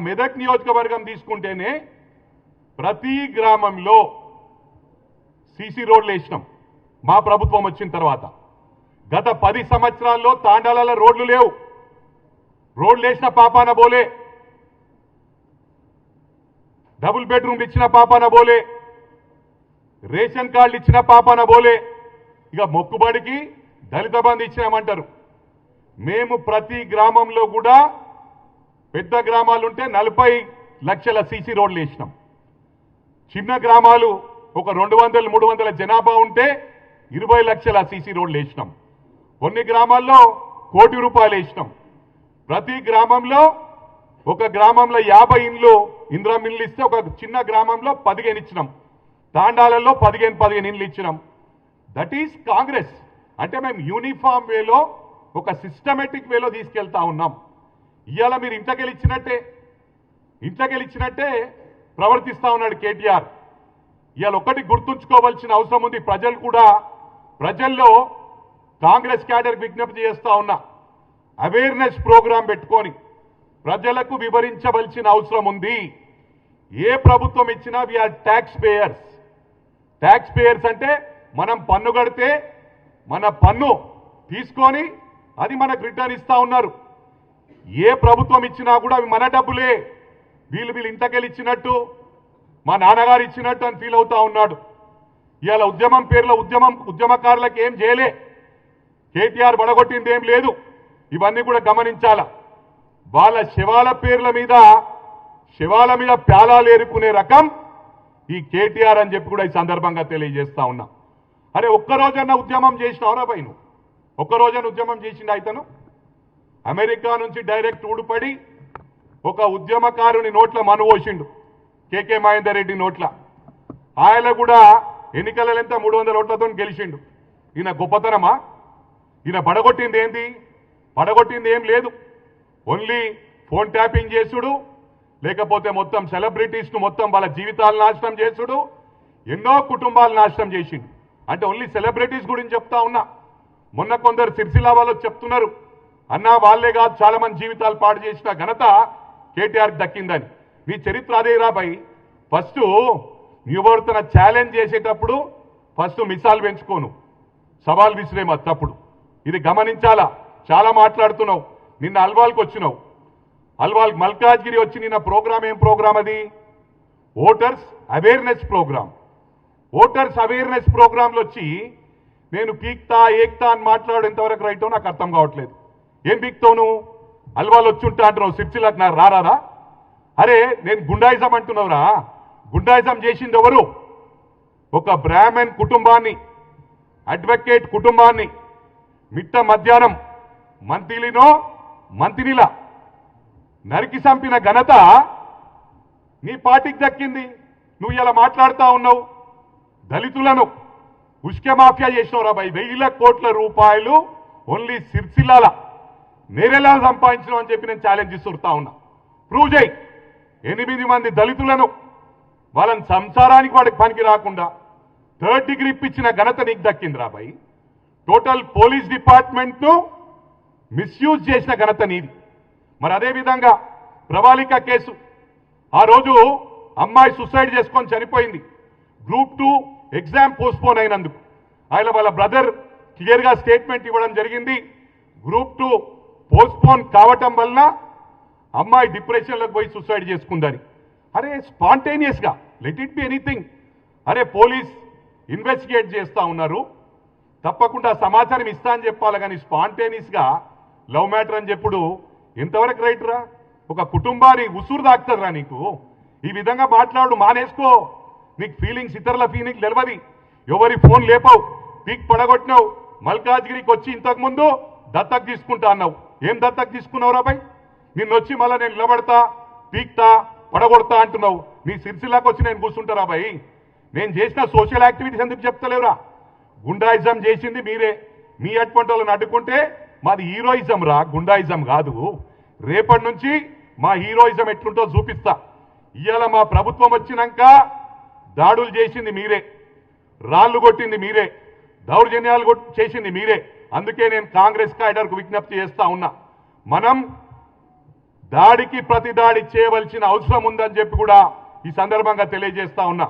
మెదక్ నియోజకవర్గం తీసుకుంటేనే ప్రతి గ్రామంలో సీసీ రోడ్లు వేసినాం మా ప్రభుత్వం వచ్చిన తర్వాత. గత 10 సంవత్సరాల్లో తాండాలలో రోడ్లు లేవు. రోడ్లు వేసిన పాపాన బోలే, డబుల్ బెడ్రూమ్లు ఇచ్చిన పాపాన బోలే, రేషన్ కార్డులు ఇచ్చిన పాపాన బోలే. ఇక మొక్కుబడికి దళిత బంధు ఇచ్చినామంటారు. మేము ప్రతి గ్రామంలో కూడా పెద్ద గ్రామాలుంటే 40 లక్షల సీసీ రోడ్లు వేసినాం. చిన్న గ్రామాలు ఒక 200-300 జనాభా ఉంటే 20 లక్షల సీసీ రోడ్లు వేసినాం. కొన్ని గ్రామాల్లో ₹1 కోటి వేసినాం. ప్రతి గ్రామంలో ఒక గ్రామంలో 50 ఇండ్లు ఇందిరమ్మ ఇండ్లు ఇస్తే ఒక చిన్న గ్రామంలో 15 ఇచ్చినాం. తాండాలలో 15 ఇండ్లు ఇచ్చినాం. That is Congress. అంటే మేము యూనిఫామ్ వేలో ఒక సిస్టమేటిక్ వేలో తీసుకెళ్తా ఉన్నాం. ఇవాళ మీరు ఇంట్లోకెళ్ళిచ్చినట్టే ప్రవర్తిస్తా ఉన్నాడు కేటీఆర్. ఇవాళ ఒక్కటి గుర్తుంచుకోవాల్సిన అవసరం ఉంది. ప్రజల్లో కాంగ్రెస్ క్యాడర్ విజ్ఞప్తి చేస్తా ఉన్నా, అవేర్నెస్ ప్రోగ్రాం పెట్టుకొని ప్రజలకు వివరించవలసిన అవసరం ఉంది. ఏ ప్రభుత్వం ఇచ్చినా we are tax payers. Tax payers అంటే మనం పన్ను కడితే మన పన్ను తీసుకొని అది మనకు రిటర్న్ ఇస్తా ఉన్నారు. ఏ ప్రభుత్వం ఇచ్చినా కూడా అవి మన డబ్బులే. వీళ్ళు ఇంతకెళ్ళి ఇచ్చినట్టు, మా నాన్నగారు ఇచ్చినట్టు అని ఫీల్ అవుతా ఉన్నాడు. ఇవాళ ఉద్యమం పేరులో ఉద్యమకారులకు ఏం చేయలే. కేటీఆర్ బడగొట్టింది ఏం లేదు. ఇవన్నీ కూడా గమనించాల. వాళ్ళ శవాల మీద ప్యాలాలు ఏరుకునే రకం ఈ కేటీఆర్ అని చెప్పి కూడా ఈ సందర్భంగా తెలియజేస్తా ఉన్నా. అరే ఒక్కరోజన్నా ఉద్యమం చేసినవరా పై? నువ్వు ఒక్కరోజన్నా ఉద్యమం చేసిండు అయితను? అమెరికా నుంచి డైరెక్ట్ ఊడిపడి ఒక ఉద్యమకారుని నోట్ల మను పోసిండు, కేకే మహేందర్ రెడ్డి నోట్ల. ఆయన కూడా ఎన్నికలలో ఎంత 300 ఓట్లతో గెలిచిండు. ఈయన గొప్పతనమా? ఈయన పడగొట్టింది ఏం లేదు. ఓన్లీ ఫోన్ ట్యాపింగ్ చేసుడు, లేకపోతే మొత్తం సెలబ్రిటీస్ను మొత్తం వాళ్ళ జీవితాలు నాశనం చేసుడు, ఎన్నో కుటుంబాలు నాశనం చేసిండు. అంటే ఓన్లీ సెలబ్రిటీస్ గురించి చెప్తా ఉన్నా. మొన్న కొందరు సిరిసిల్ల వాళ్ళు చెప్తున్నారు, అన్నా వాళ్ళే కాదు చాలా మంది జీవితాలు పాడు చేసిన ఘనత కేటీఆర్కి దక్కిందని. నీ చరిత్ర అదే రాబాయి. ఫస్ట్ ఎవరితో ఛాలెంజ్ చేసేటప్పుడు ఫస్ట్ మిసాల్ పెంచుకోను, సవాల్ విసిరేమో తప్పుడు. ఇది గమనించాలా. చాలా మాట్లాడుతున్నావు. నిన్న అల్వాల్కి వచ్చినావు. అల్వాల్ మల్కాజ్గిరి వచ్చి నిన్న ప్రోగ్రామ్ ఏం ప్రోగ్రామ్ అది? Voters awareness program. Voters awareness ప్రోగ్రాంలో వచ్చి నేను పీక్తా ఏక్తా అని మాట్లాడు ఎంతవరకు రైటో నాకు అర్థం కావట్లేదు. ఏం పీక్తావు నువ్వు? అల్వాల్ వచ్చి ఉంటా అంటున్నావు, సిరిసిల్లకు నాకు రారాదా? అరే నేను గుండాయిజం అంటున్నావురా. గుండాయిజం చేసింది ఎవరు? ఒక బ్రాహ్మణ్ కుటుంబాన్ని, అడ్వకేట్ కుటుంబాన్ని మిట్ట మధ్యాహ్నం మంత్రినిలా నరికి చంపిన ఘనత నీ పార్టీకి దక్కింది. నువ్వు ఇలా మాట్లాడుతూ ఉన్నావు. దళితులను ఉష్క మాఫియా చేసినవరా భయ్. 1000 కోట్ల రూపాయలు ఓన్లీ సిరిసిల్లాల నేరెలా సంపాదించినావు అని చెప్పి నేను ఛాలెంజ్ ఇస్తుతా ఉన్నా. ప్రూవ్ చేయి. 8 మంది దళితులను వాళ్ళని సంసారానికి వాడికి పనికి రాకుండా 3rd డిగ్రీ ఇప్పించిన ఘనత నీకు దక్కింది రా భయ్. టోటల్ పోలీస్ డిపార్ట్మెంట్ను మిస్యూజ్ చేసిన ఘనత నీది. మరి అదేవిధంగా ప్రవాళిక కేసు, ఆ రోజు అమ్మాయి సూసైడ్ చేసుకొని చనిపోయింది. గ్రూప్ 2 ఎగ్జామ్ పోస్ట్పోన్ అయినందుకు ఆయన వాళ్ళ బ్రదర్ క్లియర్గా స్టేట్మెంట్ ఇవ్వడం జరిగింది. గ్రూప్ 2 పోస్ట్పోన్ కావటం వలన అమ్మాయి డిప్రెషన్లోకి పోయి సూసైడ్ చేసుకుందని. అరే స్పాంటేనియస్గా లెట్ ఇట్ బి ఎనీథింగ్. అరే పోలీస్ ఇన్వెస్టిగేట్ చేస్తూ ఉన్నారు, తప్పకుండా సమాచారం ఇస్తా అని చెప్పాలి. కానీ స్పాంటేనియస్గా లవ్ మ్యాటర్ అని చెప్పుడు ఎంతవరకు రైట్ రా? ఒక కుటుంబాన్ని ఉసురు దాక్తారా నీకు? ఈ విధంగా మాట్లాడు, మానేసుకో. నీకు ఫీలింగ్స్, ఇతరుల ఫీలింగ్స్ తెలియదు. ఎవరి ఫోన్ లేపావు, పీక్ పడగొట్టినావు. మల్కాజ్గిరికి వచ్చి ఇంతకుముందు దత్తకు తీసుకుంటా అన్నావు. ఏం దత్తకు తీసుకున్నావు రా భయ్? నిన్నొచ్చి మళ్ళీ నేను నిలబడతా, పీక్తా, పడగొడతా అంటున్నావు. నీ సిరిసిల్లాకు వచ్చి నేను కూర్చుంటారా భయ్? నేను చేసిన సోషల్ యాక్టివిటీస్ ఎందుకు చెప్తలేవురా? గుండాయిజం చేసింది మీరే. మీ అటువంటి వాళ్ళని అడ్డుకుంటే మాది హీరోయిజం రా, గుండాయిజం కాదు. రేపటి నుంచి మా హీరోయిజం ఎట్లుంటో చూపిస్తా. ఇవాళ మా ప్రభుత్వం వచ్చినాక దాడులు చేసింది మీరే, రాళ్లు కొట్టింది మీరే, దౌర్జన్యాలు చేసింది మీరే. అందుకే నేను కాంగ్రెస్ క్యాడర్కు విజ్ఞప్తి చేస్తా ఉన్నా, మనం దాడికి ప్రతి దాడి చేయవలసిన అవసరం ఉందని చెప్పి కూడా ఈ సందర్భంగా తెలియజేస్తా ఉన్నా.